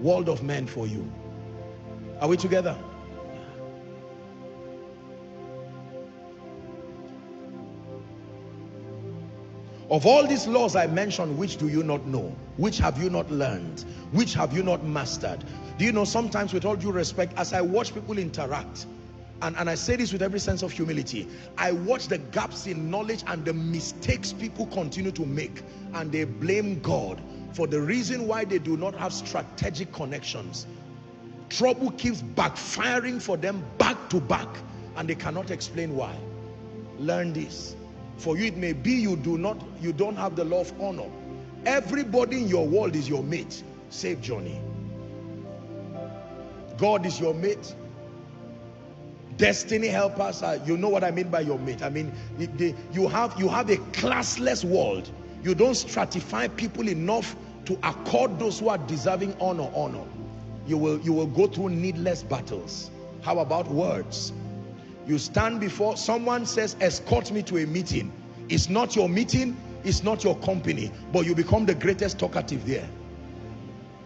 world of men for you. Are we together? Of all these laws I mentioned, which do you not know? Which have you not learned? Which have you not mastered? Do you know, sometimes with all due respect, as I watch people interact, and I say this with every sense of humility, I watch the gaps in knowledge and the mistakes people continue to make, and they blame God for the reason why they do not have strategic connections. Trouble keeps backfiring for them back to back, and they cannot explain why. Learn this. For you, it may be you don't have the law of honor. Everybody in your world is your mate. Save Johnny. God is your mate. Destiny helpers are, you know what I mean by your mate. I mean, you have a classless world. You don't stratify people enough to accord those who are deserving honor. You will go through needless battles. How about words? You stand before someone, says, escort me to a meeting. It's not your meeting, it's not your company, but you become the greatest talkative there.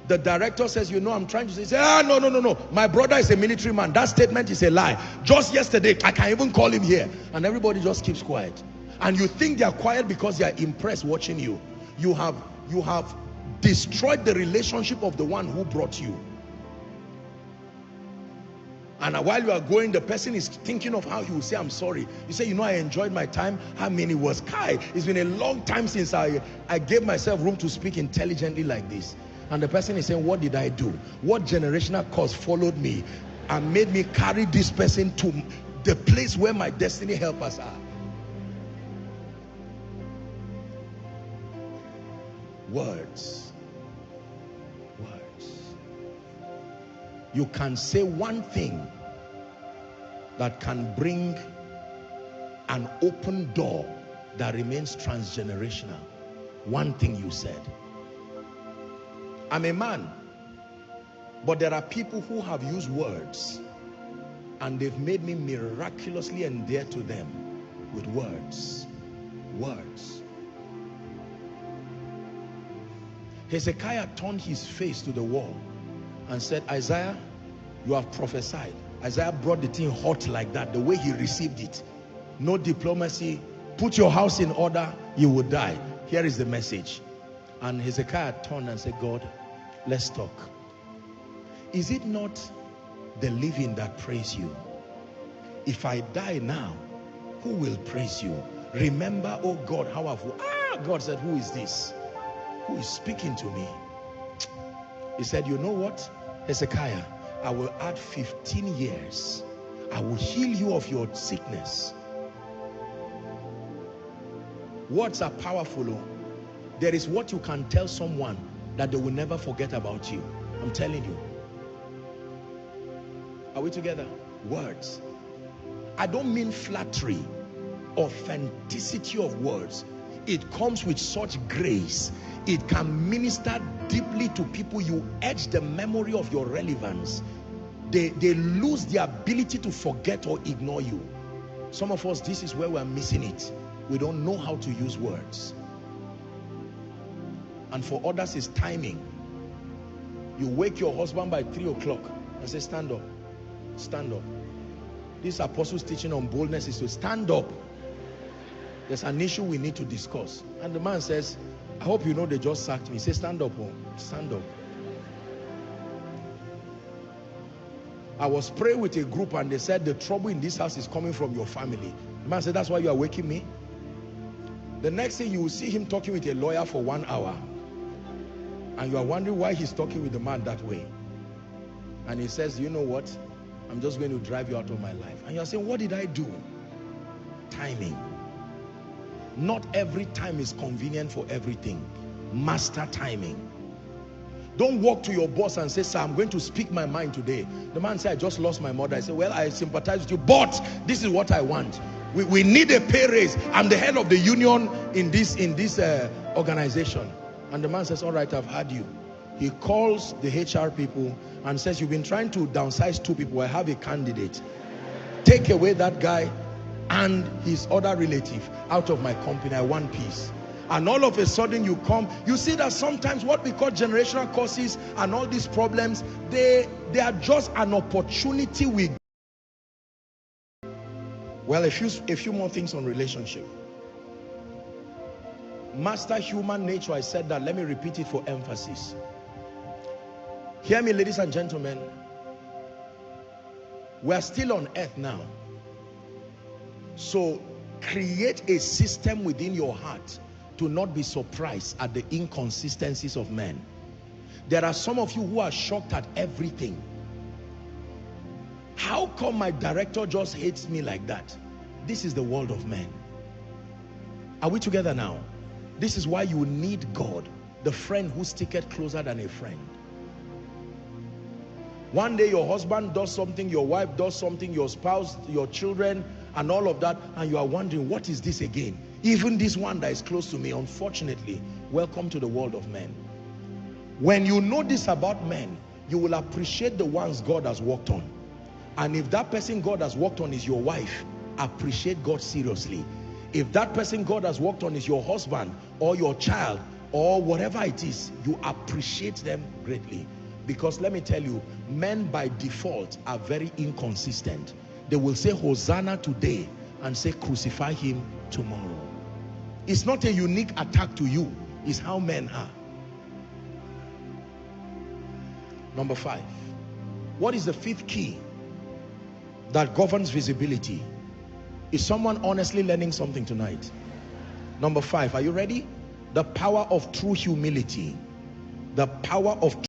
The director says, you know, I'm trying to say, no, my brother is a military man. That statement is a lie. Just yesterday, I can't even call him here. And everybody just keeps quiet. And you think they are quiet because they are impressed watching you. You have destroyed the relationship of the one who brought you. And while you are going, the person is thinking of how he will say, I'm sorry. You say, you know, I enjoyed my time. How many was Kai? It's been a long time since I gave myself room to speak intelligently like this. And the person is saying, what did I do? What generational cause followed me and made me carry this person to the place where my destiny helpers are? Words. Words. You can say one thing that can bring an open door that remains transgenerational. One thing you said. I'm a man, but there are people who have used words and they've made me miraculously endear to them with words. Words. Hezekiah turned his face to the wall and said, Isaiah, you have prophesied. Isaiah brought the thing hot like that, the way he received it. No diplomacy. Put your house in order, you will die. Here is the message. And Hezekiah turned and said, God, let's talk. Is it not the living that praise you? If I die now, who will praise you? Remember, oh God, how I've... God said, who is this? Who is speaking to me? He said, you know what, Hezekiah, I will add 15 years. I will heal you of your sickness. Words are powerful. Oh. There is what you can tell someone that they will never forget about you. I'm telling you. Are we together? Words. I don't mean flattery. Authenticity of words. It comes with such grace. It can minister deeply to people. You edge the memory of your relevance. They lose the ability to forget or ignore you. Some of us, this is where we're missing it. We don't know how to use words. And for others, it's timing. You wake your husband by 3 o'clock and say, stand up. Stand up. This apostle's teaching on boldness is to stand up. There's an issue we need to discuss. And the man says, I hope you know they just sacked me. He says, stand up, oh. Stand up. I was praying with a group and they said the trouble in this house is coming from your family. The man said, that's why you are waking me? The next thing you will see him talking with a lawyer for 1 hour. And you are wondering why he's talking with the man that way. And he says, you know what? I'm just going to drive you out of my life. And you're saying, what did I do? Timing. Not every time is convenient for everything. Master timing. Don't walk to your boss and say, sir, I'm going to speak my mind today. The man said, I just lost my mother. I said, well, I sympathize with you, but this is what I want. We need a pay raise. I'm the head of the union in this organization. And the man says, all right, I've had you. He calls the HR people and says, you've been trying to downsize 2 people. I have a candidate. Take away that guy and his other relative out of my company. I want peace. and all of a sudden you come, you see that sometimes what we call generational curses and all these problems, they are just an opportunity we. Well, a few more things on relationship. Master human nature, I said that. Let me repeat it for emphasis. Hear me, ladies and gentlemen. We are still on earth now. So create a system within your heart to not be surprised at the inconsistencies of men. There are some of you who are shocked at everything. How come my director just hates me like that? This is the world of men. Are we together now? This is why you need God, the friend who sticketh closer than a friend. One day your husband does something, your wife does something, your spouse, your children, and all of that, and you are wondering, what is this again? Even this one that is close to me. Unfortunately, welcome to the world of men. When you know this about men, you will appreciate the ones God has worked on. And if that person God has worked on is your wife, appreciate God seriously. If that person God has worked on is your husband or your child or whatever it is, you appreciate them greatly. Because let me tell you, men by default are very inconsistent. They will say Hosanna today and say crucify him tomorrow. It's not a unique attack to you. It's how men are. Number 5. What is the 5th key that governs visibility? Is someone honestly learning something tonight? Number 5, are you ready? The power of true humility. The power of